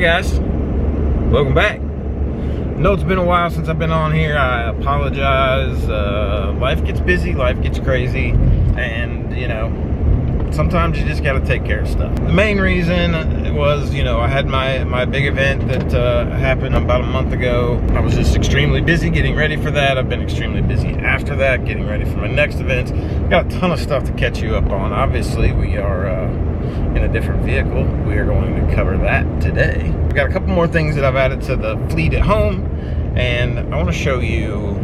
guys, welcome back. I know it's been a while since I've been on here. I apologize. Life gets busy, life gets crazy, and you know, sometimes you just got to take care of stuff. The main reason was, you know, I had my big event that happened about a month ago. I was just extremely busy getting ready for that. I've been extremely busy after that, getting ready for my next events. Got a ton of stuff to catch you up on. Obviously, we are in a different vehicle. We are going to cover that today. I've got a couple more things that I've added to the fleet at home, and I want to show you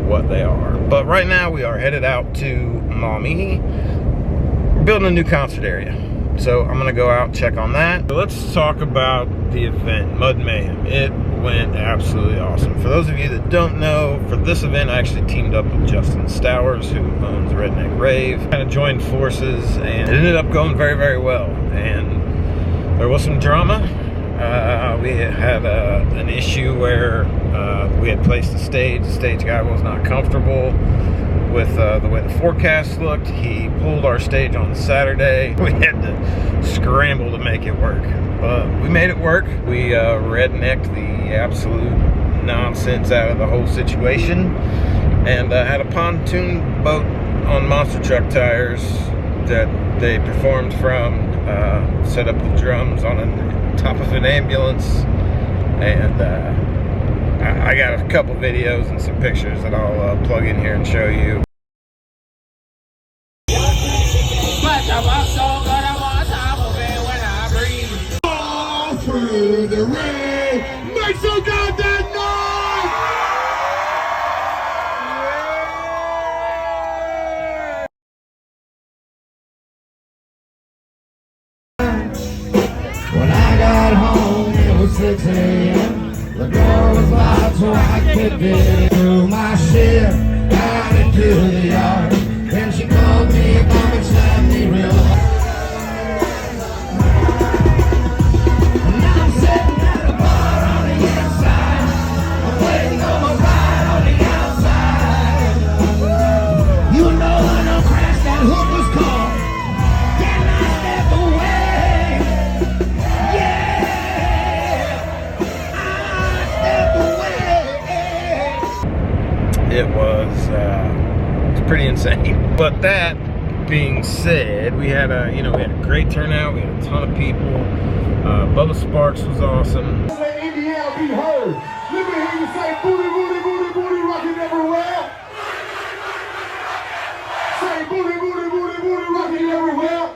what they are. But right now, we are headed out to Maumee. We're building a new concert area, so I'm gonna go out and check on that. So let's talk about the event, Mud Mayhem. It went absolutely awesome. For those of you that don't know, for this event I actually teamed up with Justin Stowers, who owns Redneck Rave. Kind of joined forces, and it ended up going very, very well. And there was some drama. We had an issue where we had placed the stage guy was not comfortable with the way the forecast looked. He pulled our stage on Saturday. We had to scramble to make it work, but we made it work. We rednecked the absolute nonsense out of the whole situation, and had a pontoon boat on monster truck tires that they performed from, set up the drums on the top of an ambulance, and I got a couple videos and some pictures that I'll plug in here and show you. Through the rain, make some goddamn noise! When I got home, it was 6 a.m. The door was locked so I could get through my shit out into the yard. Then she called me, come and slapped me real hard. And I'm sitting at a bar on the inside. I'm waiting on my ride on the outside. You know when I crashed, that hook was called. Can I step away? Yeah, It was it's pretty insane. But that being said, we had a great turnout. We had a ton of people. Bubba Sparks was awesome. Say Indiana be heard. Let me hear you say booty, booty, booty, booty, rocking everywhere. Say booty, booty, booty, booty, rocking everywhere.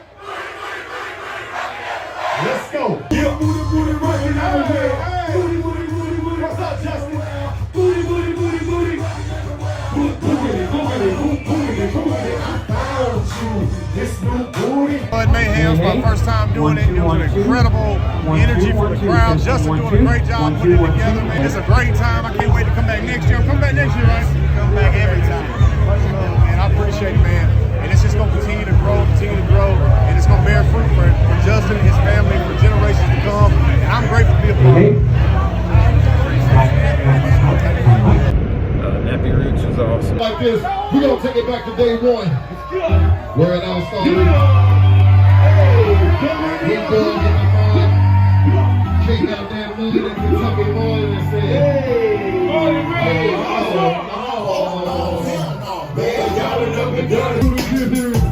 Let's go. Yeah, booty, booty, rocking everywhere. Hey. Booty, booty, booty, booty. What's up, Justin? Booty, booty, booty, booty. Boot, boogity, boogity, boot, boogity, boogity. I found you. This new booty. Mud Mayhem, my first time doing it. It was an incredible energy from the crowd. Justin doing a great job putting it together, man. It's a great time. I can't wait to come back next year. Come back next year, right? Come back every time. Much love, man. I appreciate it, man. And it's just going to continue to grow, and it's going to bear fruit for Justin and his family for generations to come. And I'm grateful to be a part of it. Nappy Roots was awesome. Like this, we're going to take it back to day one. Where it all started. We dug in the mud, came out that mud in Kentucky morning and said, hey, man, y'all done been done.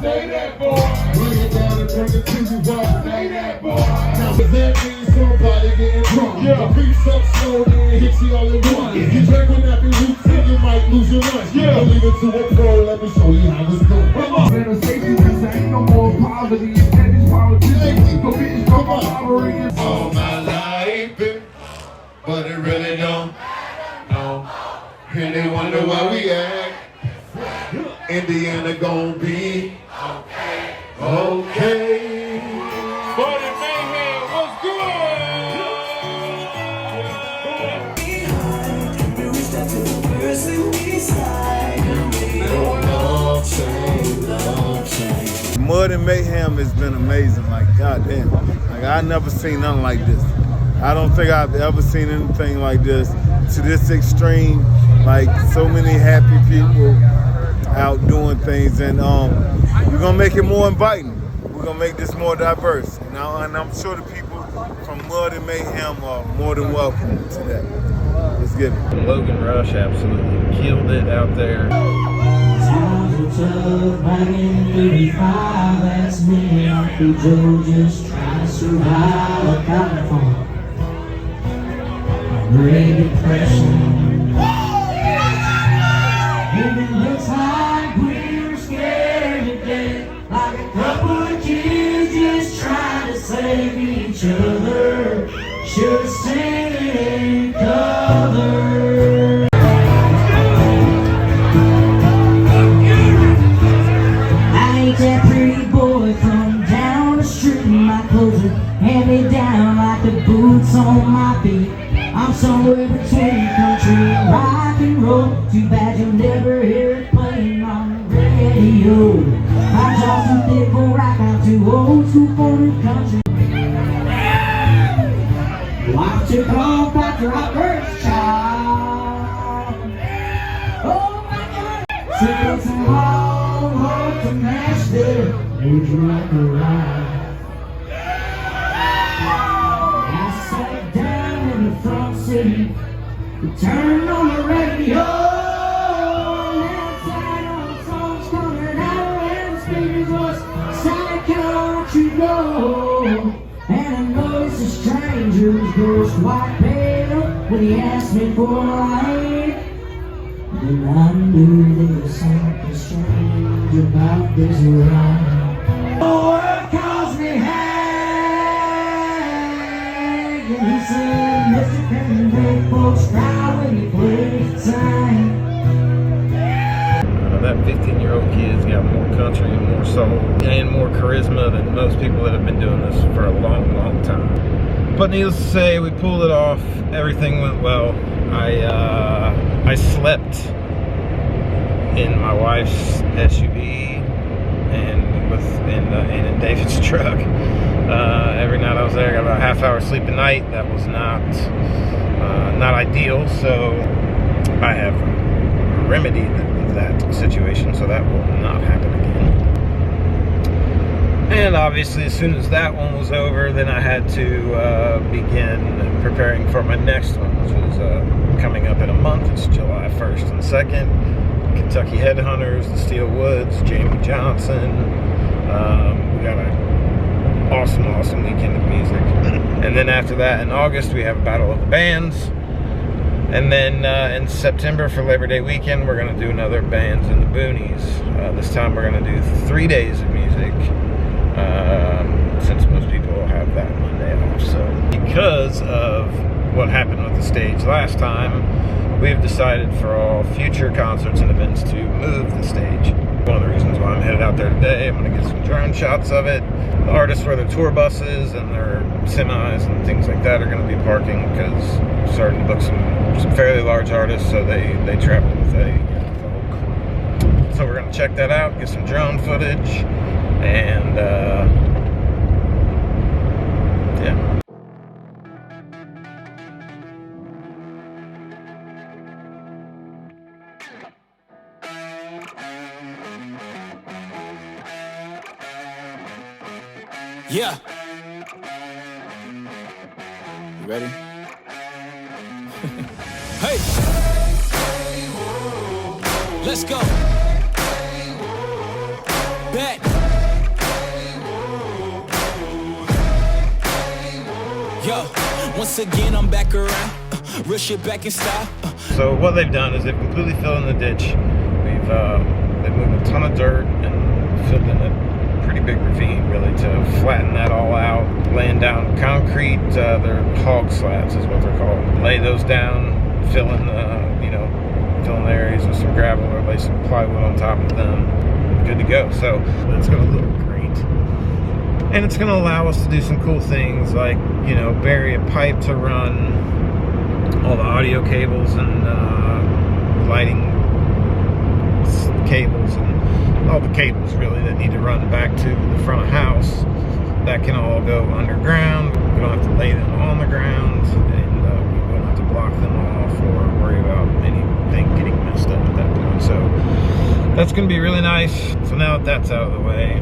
Say that, boy. Bring it down and bring it to you, boy. Say that, boy. Now, does that mean somebody getting drunk? Yeah. The beat's up slow, then hit you all at once. If you drink with Nappy Roots, then you might lose your lunch. Yeah. Don't leave it to a pro, let me show you how it's done. Come on. Better safety, cause there ain't no more poverty. That is politics. Go bitch, come on. Robbery. All my life, but it really don't. No. And they wonder why we act. Indiana gon' be okay. Okay. Mud Mayhem, what's good? Mud Mayhem has been amazing. Like, goddamn. Like, I never seen nothing like this. I don't think I've ever seen anything like this to this extreme. Like, so many happy people out doing things, and we're gonna make it more inviting. We're We're gonna make this more diverse. And I'm sure the people from Mud and Mayhem are more than welcome to that. Let's get it. Logan Rush absolutely killed it out there. Times are tough, back in 35, that's me. Uncle Joe just trying to survive a California. Great Depression. Even looks like we were scared to death, like a couple of kids just trying to save each other. Should sing it in color. I ain't that pretty boy from down the street. My clothes are hand-me-down like the boots on my feet. I'm somewhere between country and rock and roll. Too bad you'll never hear it playing on the radio. My jaw's too thick for rock, I'm too old school for the country. Wife took off after our first child. Oh my God! Took us a long road to Nashville. Would you like a ride? We turned on the radio, and outside all the songs coming out, and the speakers was sad country road. And I noticed a stranger's ghost white pale when he asked me for a light. Then I knew there was something strange about this ride. The world calls me Hag, and he said, Mr. Can you make folks cry when you play the sign? That 15-year-old kid's got more country and more soul and more charisma than most people that have been doing this for a long, long time. But needless to say, we pulled it off. Everything went well. I slept in my wife's SUV and in David's truck. Every night I was there, I got about a half-hour sleep a night. That was not ideal, so I have remedied that situation, so that will not happen again. And obviously, as soon as that one was over, then I had to begin preparing for my next one, which is coming up in a month. It's July 1st and 2nd. Kentucky Headhunters, the Steel Woods, Jamie Johnson. We got an awesome weekend of music. And then after that, in August, we have a Battle of the Bands. And then in September for Labor Day weekend, we're going to do another Bands in the Boonies. This time we're going to do 3 days of music, since most people have that Monday off. So because of what happened with the stage last time, we have decided for all future concerts and events to move the stage. One of the reasons why I'm headed out there today, I'm going to get some drone shots of it. The artists where their tour buses and their semis and things like that are going to be parking, because we're starting to book some fairly large artists, so they travel with a whole crew. So we're going to check that out, get some drone footage, and yeah. Yeah. You ready? Hey. Let's go. Bet. Yo, once again I'm back around. Real shit back in style. So what they've done is they've completely filled in the ditch. They've moved a ton of dirt and filled in a pretty big ravine, really, to flatten that all out. Laying down concrete, they're hog slabs is what they're called. Lay those down, fill in the areas with some gravel, or lay some plywood on top of them. Good to go. So that's going to look great. And it's going to allow us to do some cool things like, bury a pipe to run all the audio cables and lighting cables and all the cables really that need to run back to the front of house. That can all go underground. We don't have to lay them on the ground, and we won't have to block them off or worry about anything getting messed up at that point. So that's going to be really nice. So now that that's out of the way,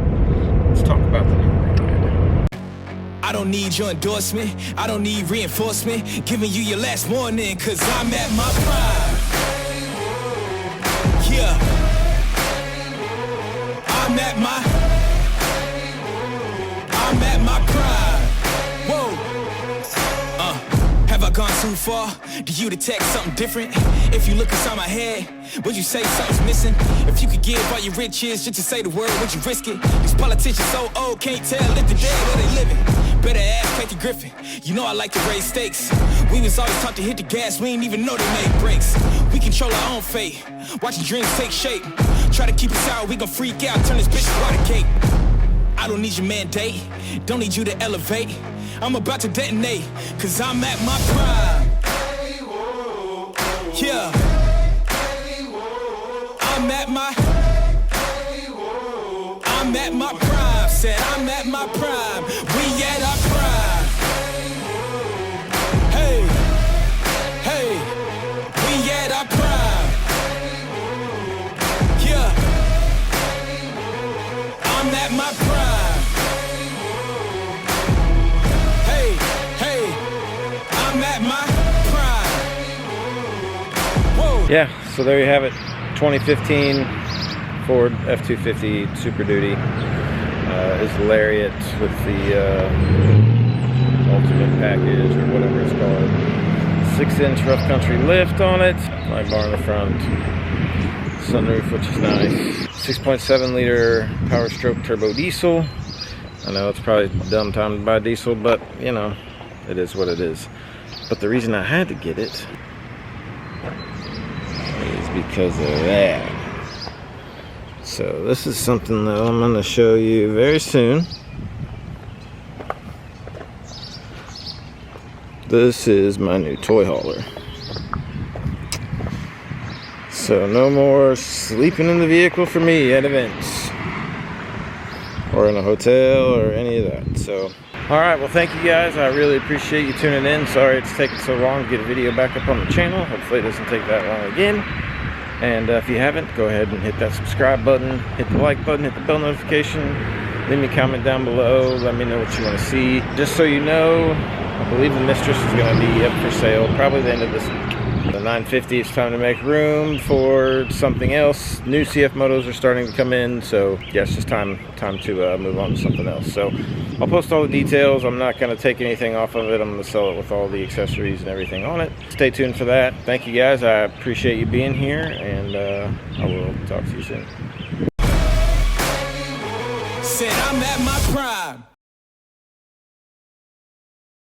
let's talk about the new ride. I don't need your endorsement, I don't need reinforcement, giving you your last warning, cause I'm at my prime. Yeah, I'm at my prime. Whoa. Have I gone too far? Do you detect something different? If you look inside my head, would you say something's missing? If you could give all your riches just to say the word, would you risk it? These politicians so old, can't tell if they're dead or they living. Better ask Kathy Griffin. You know I like to raise stakes. We was always taught to hit the gas, we ain't even know they made brakes. We control our own fate, watching dreams take shape. Try to keep us out, we gon' freak out, turn this bitch to water cake. I don't need your mandate, don't need you to elevate. I'm about to detonate, cause I'm at my prime. Yeah, I'm at my prime. Said I'm at my prime. We at our prime. Hey, hey, we at our prime. Yeah, I'm at my prime. Hey, hey, I'm at my prime. Whoa. Yeah, so there you have it. 2015 Ford F-250 Super Duty is the Lariat with the ultimate package or whatever it's called. 6-inch rough country lift on it, light bar in the front, sunroof, which is nice. 6.7 liter Power Stroke turbo diesel. I know it's probably a dumb time to buy diesel, but you know, it is what it is. But the reason I had to get it is because of that. So this is something that I'm going to show you very soon. This is my new toy hauler. So no more sleeping in the vehicle for me at events or in a hotel or any of that. So alright, well thank you guys. I really appreciate you tuning in. Sorry it's taken so long to get a video back up on the channel. Hopefully it doesn't take that long again. And if you haven't, go ahead and hit that subscribe button, hit the like button, hit the bell notification, leave me a comment down below, let me know what you want to see. Just so you know, I believe the Mistress is going to be up for sale probably the end of this week. The 950, it's time to make room for something else. New CFMotos are starting to come in, so yeah, it's just time to move on to something else. So I'll post all the details. I'm not going to take anything off of it. I'm going to sell it with all the accessories and everything on it. Stay tuned for that. Thank you guys. I appreciate you being here, and I will talk to you soon. Said I'm at my prime.